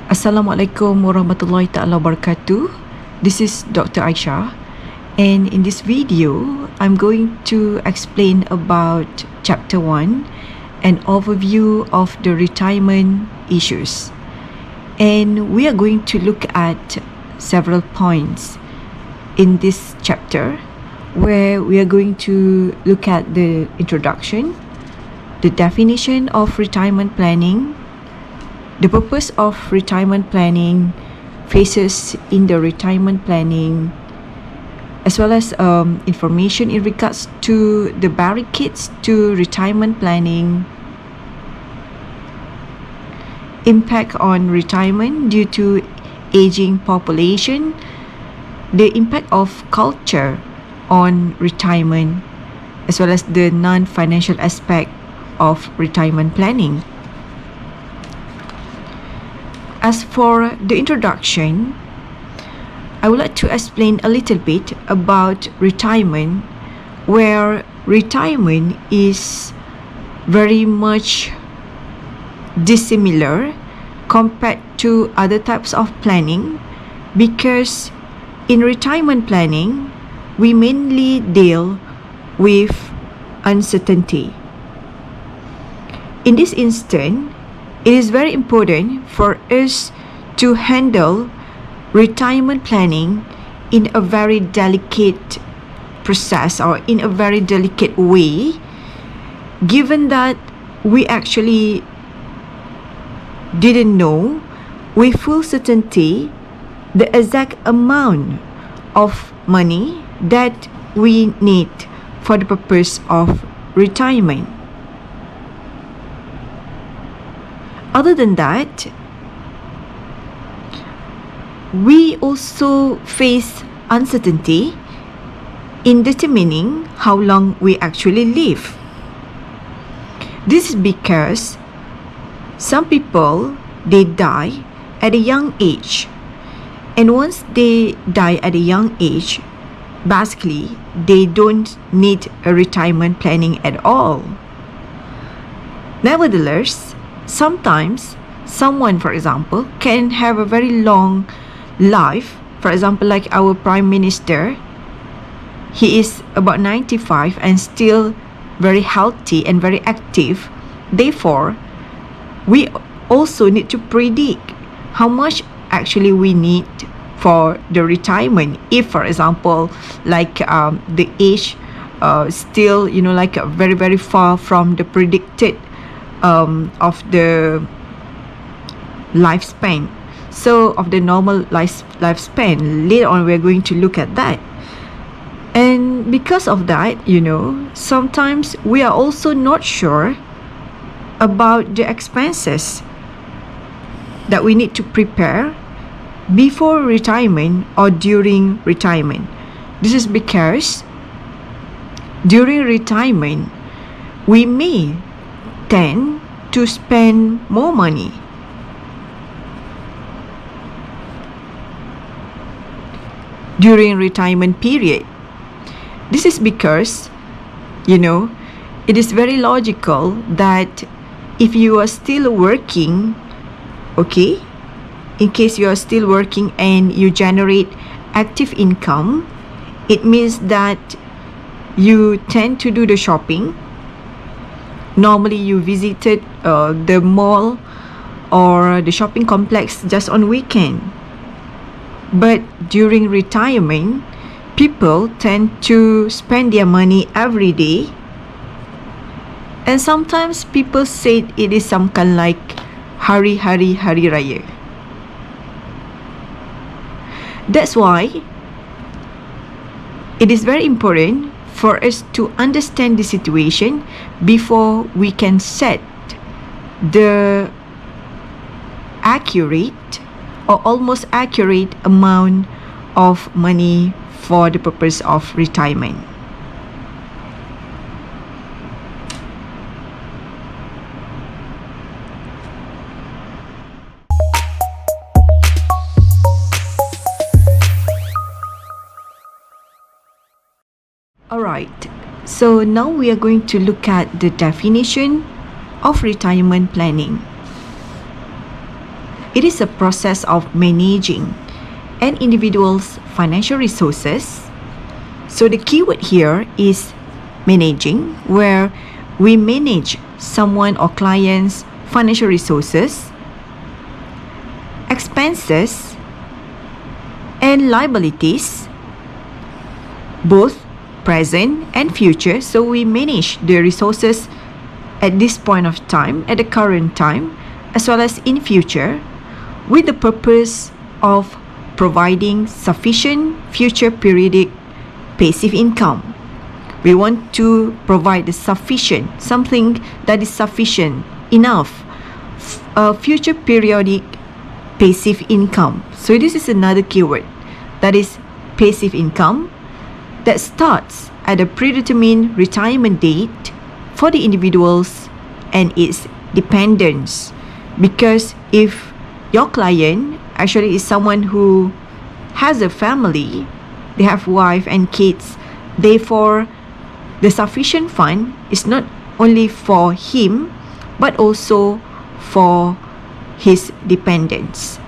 Assalamualaikum warahmatullahi ta'ala wabarakatuh. This is Dr. Aisha, and in this video I'm going to explain about chapter 1, an overview of the retirement issues. And we are going to look at several points in this chapter, where we are going to look at the introduction, the definition of retirement planning, the purpose of retirement planning, phases in the retirement planning, as well as information in regards to the barricades to retirement planning, impact on retirement due to aging population, the impact of culture on retirement, as well as the non-financial aspect of retirement planning. As for the introduction, I would like to explain a little bit about retirement, where retirement is very much dissimilar compared to other types of planning, because in retirement planning, we mainly deal with uncertainty. In this instance, it is very important for us to handle retirement planning in a very delicate process, or in a very delicate way, given that we actually didn't know with full certainty the exact amount of money that we need for the purpose of retirement. Other than that, we also face uncertainty in determining how long we actually live. This is because some people, they die at a young age, and once they die at a young age, basically they don't need a retirement planning at all. Nevertheless, sometimes someone, for example, can have a very long life. For example, like our Prime Minister, he is about 95 and still very healthy and very active. Therefore, we also need to predict how much actually we need for the retirement. If, for example, like the age still, like very, very far from the predicted of the lifespan, so of the normal lifespan. Later on, we're going to look at that. And because of that, sometimes we are also not sure about the expenses that we need to prepare before retirement or during retirement. This is because during retirement, we may tend to spend more money. During retirement period, this is because, it is very logical that if you are still working, okay, in case you are still working and you generate active income, it means that you tend to do the shopping. Normally, you visited the mall or the shopping complex just on weekend. But during retirement, people tend to spend their money every day. And sometimes people say it is some kind like hari raya. That's why it is very important for us to understand the situation before we can set the accurate or almost accurate amount of money for the purpose of retirement. Alright, So now we are going to look at the definition of retirement planning. It is a process of managing an individual's financial resources. So the keyword here is managing, where we manage someone or client's financial resources, expenses, and liabilities, both present and future. So we manage the resources at this point of time, at the current time, as well as in future, with the purpose of providing sufficient future periodic passive income. We want to provide the sufficient, something that is sufficient enough, future periodic passive income. So this is another keyword, that is passive income, that starts at a predetermined retirement date for the individuals and its dependents. Because if your client actually is someone who has a family, they have wife and kids, therefore the sufficient fund is not only for him but also for his dependents.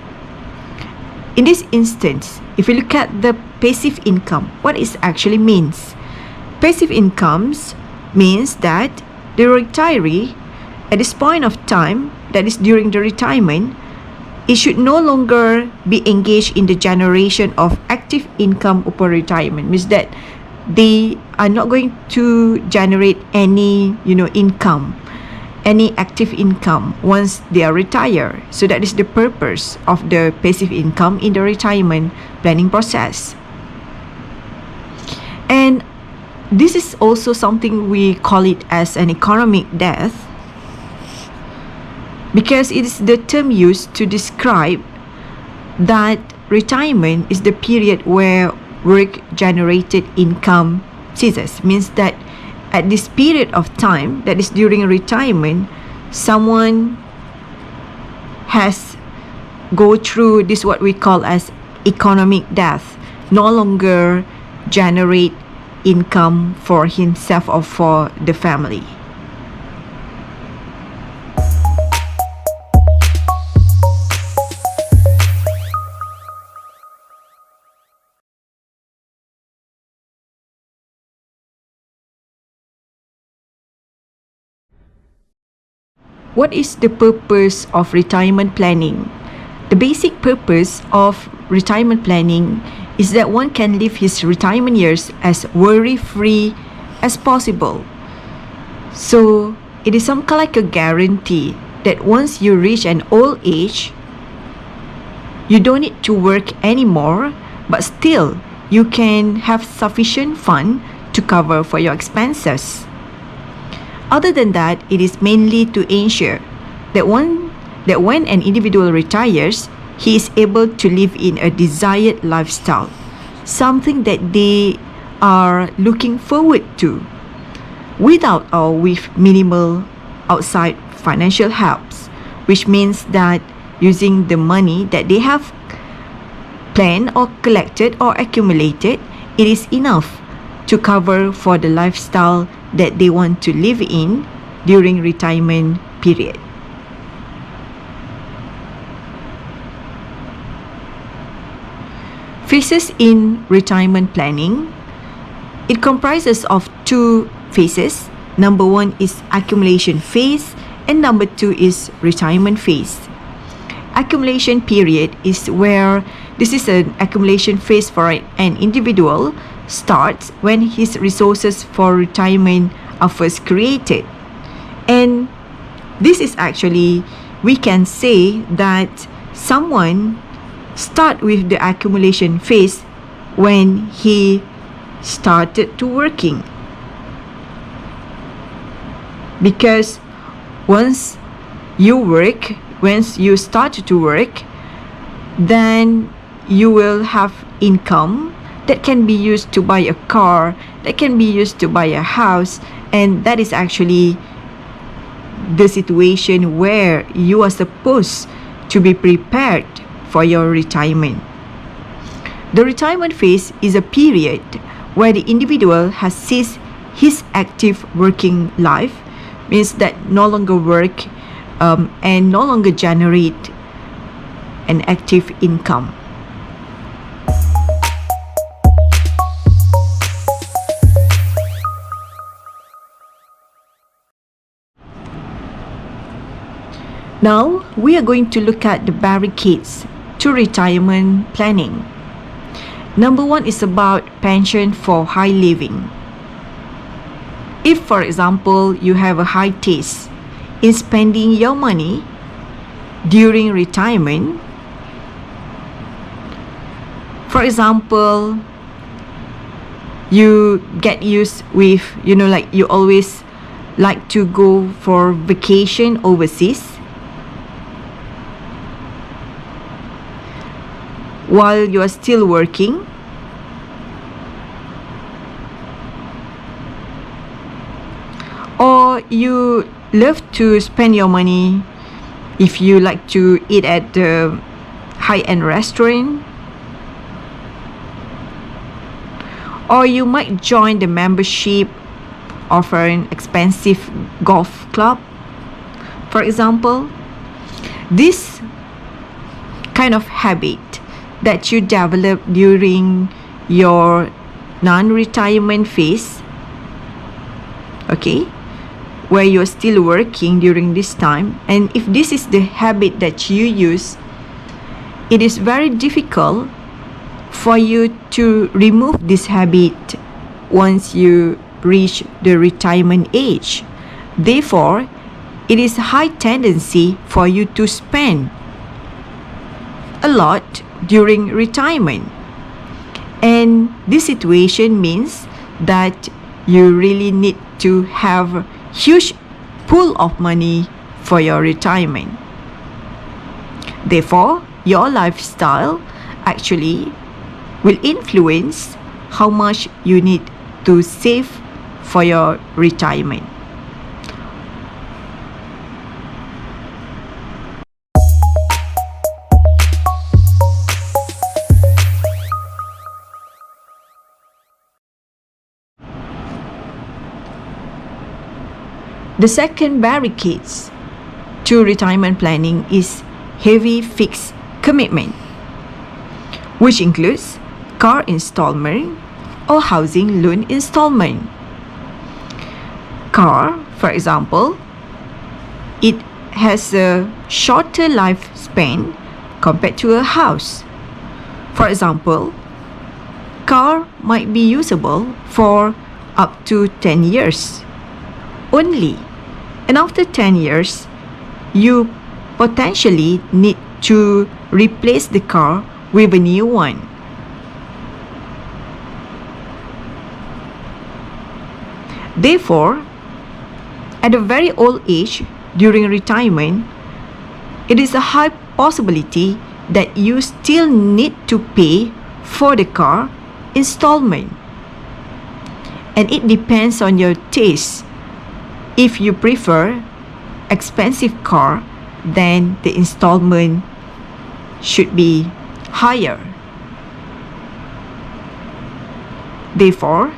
In this instance, if you look at the passive income, what it actually means? Passive incomes means that the retiree at this point of time, that is during the retirement, it should no longer be engaged in the generation of active income upon retirement. Means that they are not going to generate any income, any active income once they are retired. So that is the purpose of the passive income in the retirement planning process. And this is also something we call it as an economic death, because it is the term used to describe that retirement is the period where work generated income ceases. Means that at this period of time, that is during retirement, someone has go through this what we call as economic death, no longer generate income for himself or for the family. What is the purpose of retirement planning? The basic purpose of retirement planning is that one can live his retirement years as worry-free as possible. So it is some kind like a guarantee that once you reach an old age, you don't need to work anymore, but still you can have sufficient fund to cover for your expenses. Other than that, it is mainly to ensure that when an individual retires, he is able to live in a desired lifestyle, something that they are looking forward to, without or with minimal outside financial helps, which means that using the money that they have planned or collected or accumulated, it is enough to cover for the lifestyle that they want to live in during retirement period. Phases in retirement planning. It comprises of two phases. Number one is accumulation phase and number two is retirement phase. Accumulation period is where this is an accumulation phase for an individual starts when his resources for retirement are first created. And this is actually, we can say that someone start with the accumulation phase when he started to working. Because once you start to work, then you will have income that can be used to buy a car, that can be used to buy a house, and that is actually the situation where you are supposed to be prepared for your retirement. The retirement phase is a period where the individual has ceased his active working life means that no longer work and no longer generate an active income. Now, we are going to look at the barricades to retirement planning. Number one is about pension for high living. If, for example, you have a high taste in spending your money during retirement, for example, you get used with, like you always like to go for vacation overseas, while you are still working, or you love to spend your money if you like to eat at the high-end restaurant, or you might join the membership of an expensive golf club, for example. This kind of habit that you develop during your non-retirement phase, okay, where you're still working during this time, and if this is the habit that you use, it is very difficult for you to remove this habit once you reach the retirement age. Therefore, it is a high tendency for you to spend a lot during retirement. And this situation means that you really need to have a huge pool of money for your retirement. Therefore, your lifestyle actually will influence how much you need to save for your retirement. The second barricades to retirement planning is heavy fixed commitment, which includes car installment or housing loan installment. Car, for example, it has a shorter lifespan compared to a house. For example, car might be usable for up to 10 years only, and after 10 years, you potentially need to replace the car with a new one. Therefore, at a very old age during retirement, it is a high possibility that you still need to pay for the car installment. And it depends on your taste. If you prefer expensive car, then the installment should be higher. Therefore,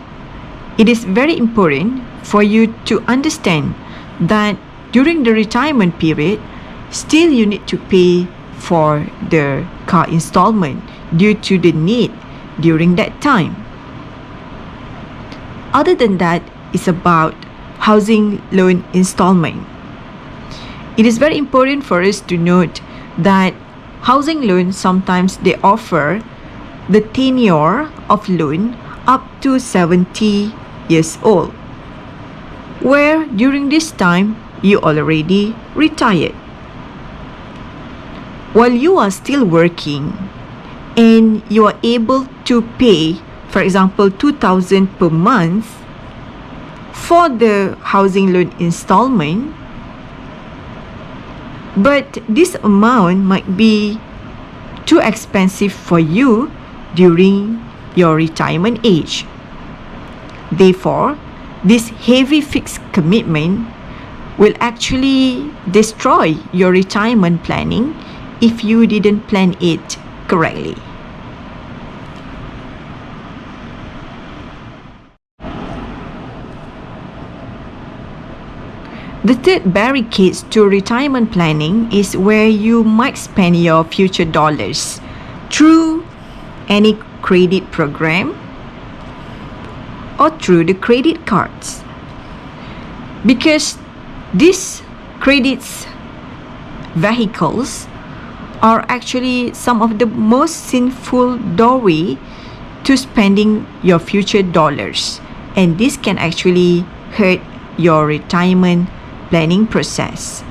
it is very important for you to understand that during the retirement period, still you need to pay for the car installment due to the need during that time. Other than that, it's about housing loan installment. It is very important for us to note that housing loans sometimes they offer the tenure of loan up to 70 years old, where during this time you already retired. While you are still working and you are able to pay, for example, 2,000 per month for the housing loan installment, but this amount might be too expensive for you during your retirement age. Therefore, this heavy fixed commitment will actually destroy your retirement planning if you didn't plan it correctly. The third barricade to retirement planning is where you might spend your future dollars through any credit program or through the credit cards. Because these credits vehicles are actually some of the most sinful doorway to spending your future dollars, and this can actually hurt your retirement planning process.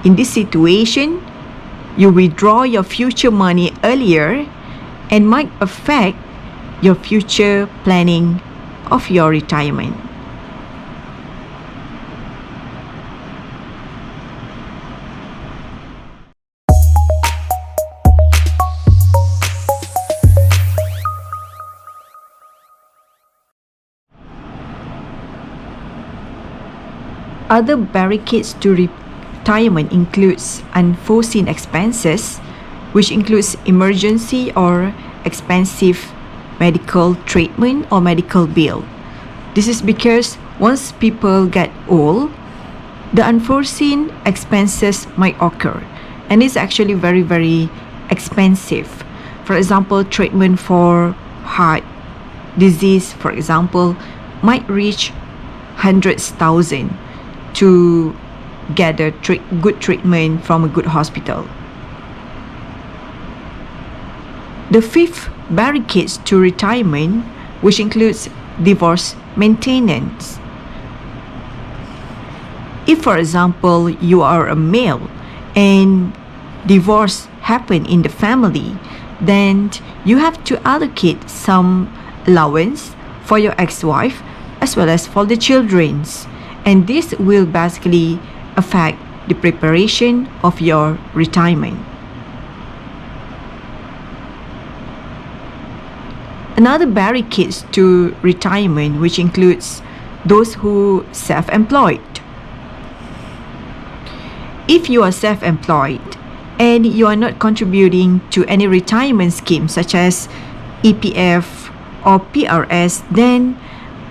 In this situation, you withdraw your future money earlier and might affect your future planning of your retirement. Other barricades to retirement includes unforeseen expenses, which includes emergency or expensive medical treatment or medical bill. This is because once people get old, the unforeseen expenses might occur, and it's actually very expensive. For example, treatment for heart disease, for example, might reach hundreds thousand to get a good treatment from a good hospital. The fifth barricades to retirement, which includes divorce maintenance. If, for example, you are a male and divorce happened in the family, then you have to allocate some allowance for your ex-wife as well as for the children's. And this will basically affect the preparation of your retirement. Another barricades to retirement, which includes those who self-employed. If you are self-employed and you are not contributing to any retirement scheme such as EPF or PRS, then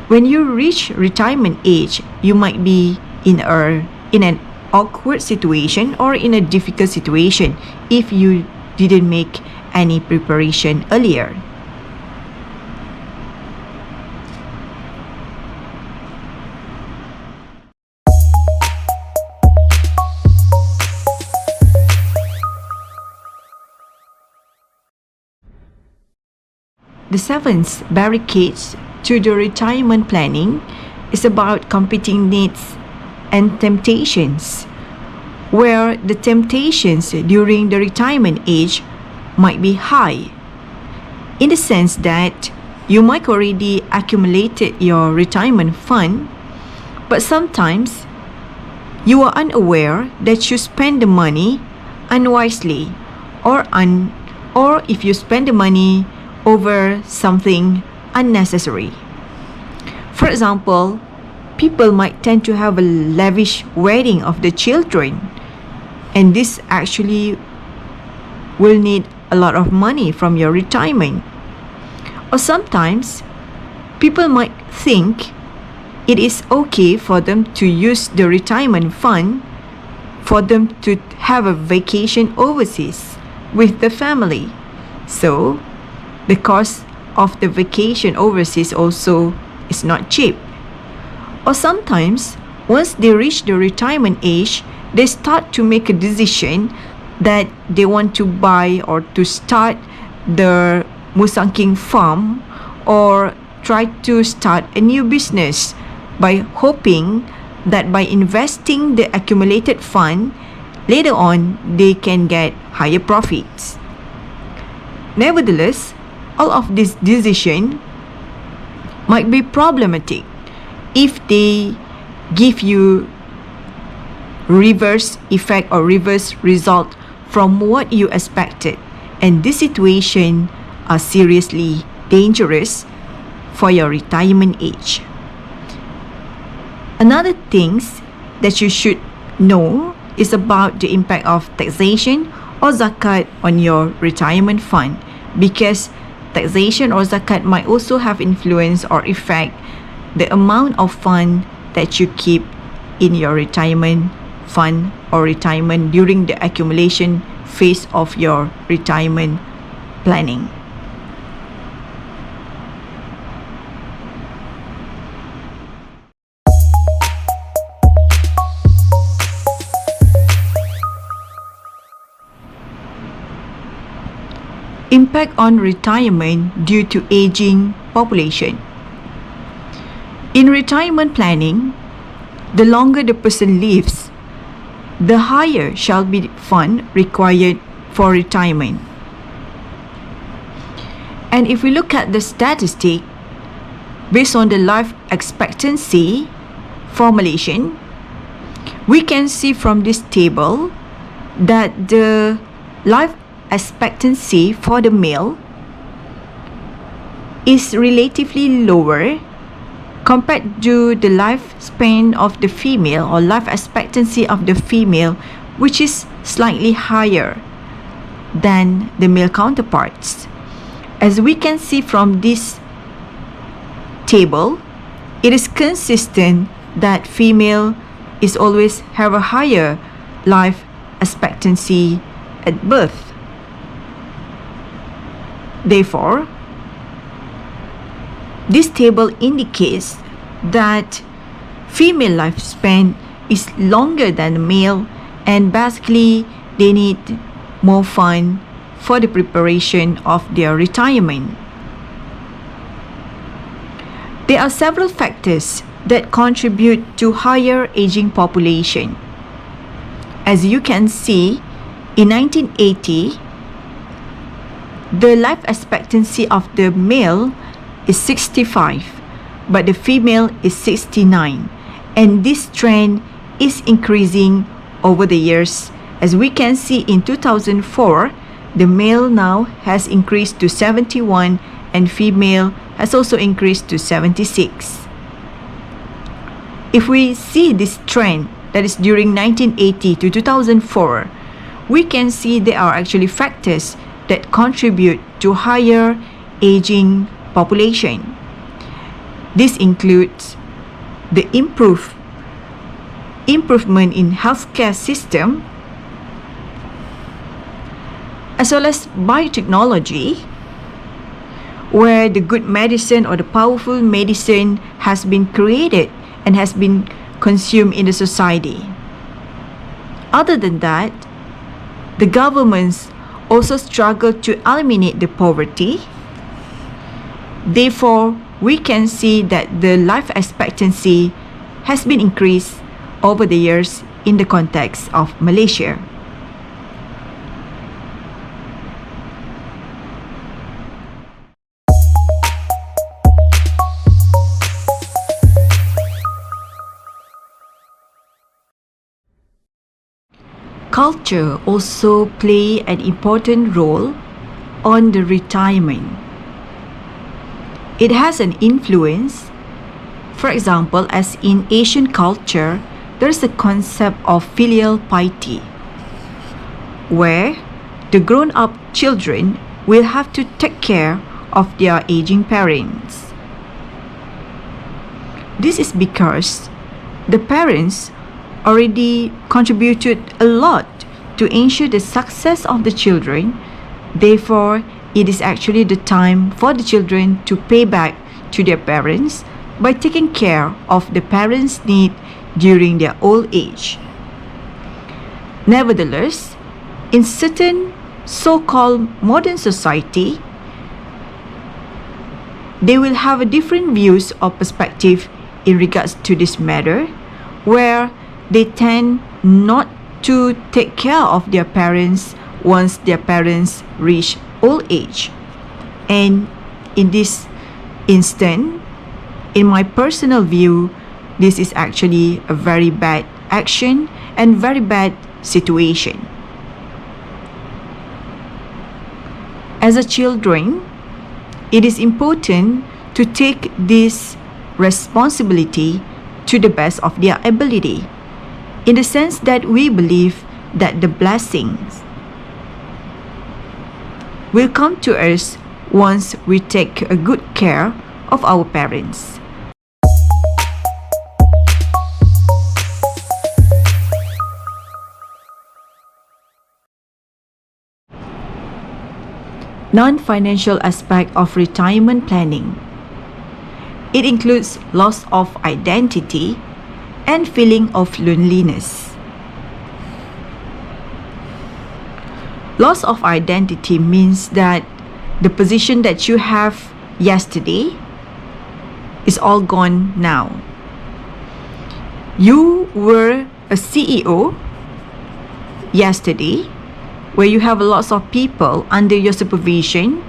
when you reach retirement age, you might be in an awkward situation or in a difficult situation if you didn't make any preparation earlier. The seventh barricades to the retirement planning is about competing needs and temptations, where the temptations during the retirement age might be high, in the sense that you might already accumulated your retirement fund, but sometimes you are unaware that you spend the money unwisely or if you spend the money over something unnecessary. For example, people might tend to have a lavish wedding of the children, and this actually will need a lot of money from your retirement. Or sometimes people might think it is okay for them to use the retirement fund for them to have a vacation overseas with the family. So the cost of the vacation overseas also is not cheap. Or sometimes, once they reach the retirement age, they start to make a decision that they want to buy or to start the musangking farm or try to start a new business by hoping that by investing the accumulated fund, later on they can get higher profits. Nevertheless, all of this decision might be problematic if they give you reverse effect or reverse result from what you expected, and this situation are seriously dangerous for your retirement age. Another things that you should know is about the impact of taxation or zakat on your retirement fund, because taxation or zakat might also have influence or effect the amount of fund that you keep in your retirement fund or retirement during the accumulation phase of your retirement planning. Impact on retirement due to aging population. In retirement planning, the longer the person lives, the higher shall be the fund required for retirement. And if we look at the statistic, based on the life expectancy formulation, we can see from this table that the life expectancy for the male is relatively lower compared to the lifespan of the female, or life expectancy of the female, which is slightly higher than the male counterparts. As we can see from this table, it is consistent that female is always have a higher life expectancy at birth. Therefore, this table indicates that female lifespan is longer than the male, and basically they need more fund for the preparation of their retirement. There are several factors that contribute to higher aging population. As you can see, in 1980, the life expectancy of the male is 65, but the female is 69, and this trend is increasing over the years. As we can see, in 2004, the male now has increased to 71 and female has also increased to 76. If we see this trend, that is during 1980 to 2004, we can see there are actually factors that contribute to higher aging population. This includes the improvement in healthcare system, as well as biotechnology, where the good medicine or the powerful medicine has been created and has been consumed in the society. Other than that, the governments also struggle to eliminate the poverty. Therefore, we can see that the life expectancy has been increased over the years in the context of Malaysia. Culture also play an important role on the retirement. It has an influence. For example, as in Asian culture, there is a concept of filial piety, where the grown-up children will have to take care of their aging parents. This is because the parents already contributed a lot to ensure the success of the children. Therefore, it is actually the time for the children to pay back to their parents by taking care of the parents' need during their old age. Nevertheless, in certain so-called modern society, they will have a different views or perspective in regards to this matter, where they tend not to take care of their parents once their parents reach old age. And in this instant, in my personal view, this is actually a very bad action and very bad situation. As a children, it is important to take this responsibility to the best of their ability, in the sense that we believe that the blessings will come to us once we take a good care of our parents. Non-financial aspect of retirement planning. It includes loss of identity and feeling of loneliness. Loss of identity means that the position that you have yesterday is all gone now. You were a CEO yesterday, where you have lots of people under your supervision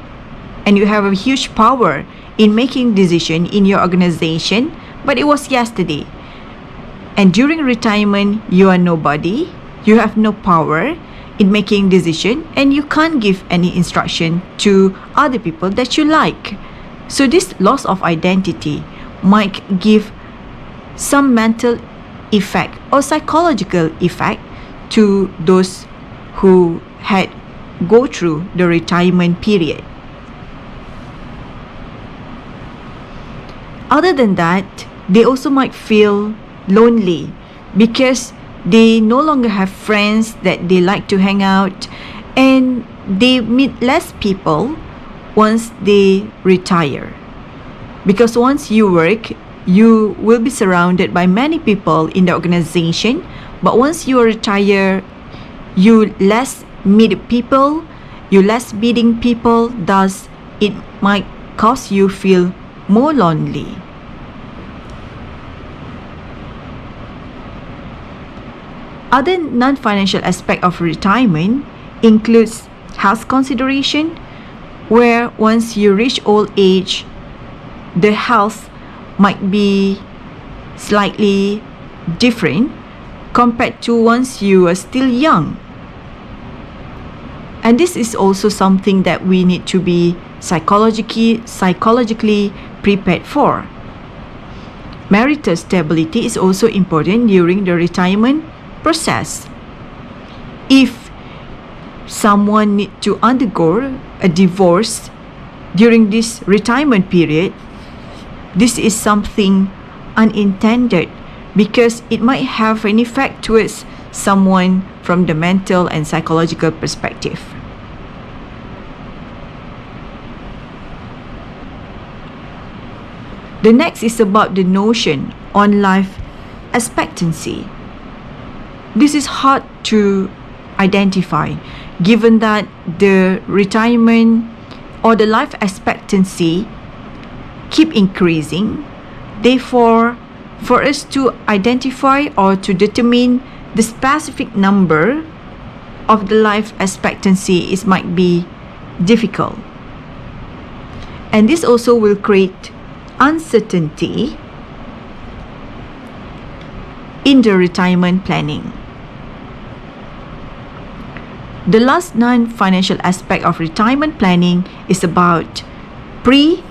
and you have a huge power in making decisions in your organization, but it was yesterday. And during retirement, you are nobody, you have no power in making decisions, and you can't give any instruction to other people that you like. So this loss of identity might give some mental effect or psychological effect to those who had go through the retirement period. Other than that, they also might feel lonely because they no longer have friends that they like to hang out, and they meet less people once they retire. Because once you work, you will be surrounded by many people in the organization, but once you retire, you less meet people, you less meeting people, thus it might cause you feel more lonely. Other non-financial aspect of retirement includes health consideration, where once you reach old age, the health might be slightly different compared to once you are still young. And this is also something that we need to be psychologically prepared for. Marital stability is also important during the retirement process. If someone needs to undergo a divorce during this retirement period, this is something unintended because it might have an effect towards someone from the mental and psychological perspective. The next is about the notion on life expectancy. This is hard to identify given that the retirement or the life expectancy keep increasing. Therefore, for us to identify or to determine the specific number of the life expectancy might be difficult. And this also will create uncertainty in the retirement planning. The last non-financial aspect of retirement planning is about pre-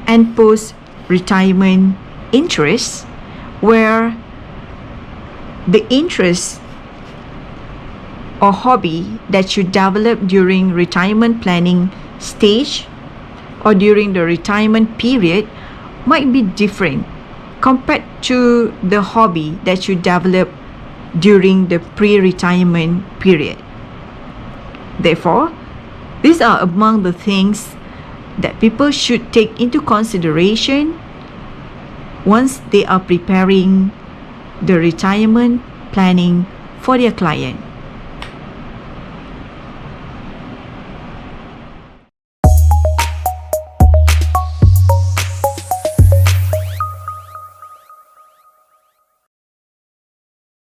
and post-retirement interests, where the interest or hobby that you develop during retirement planning stage or during the retirement period might be different compared to the hobby that you develop during the pre-retirement period. Therefore, these are among the things that people should take into consideration once they are preparing the retirement planning for their client.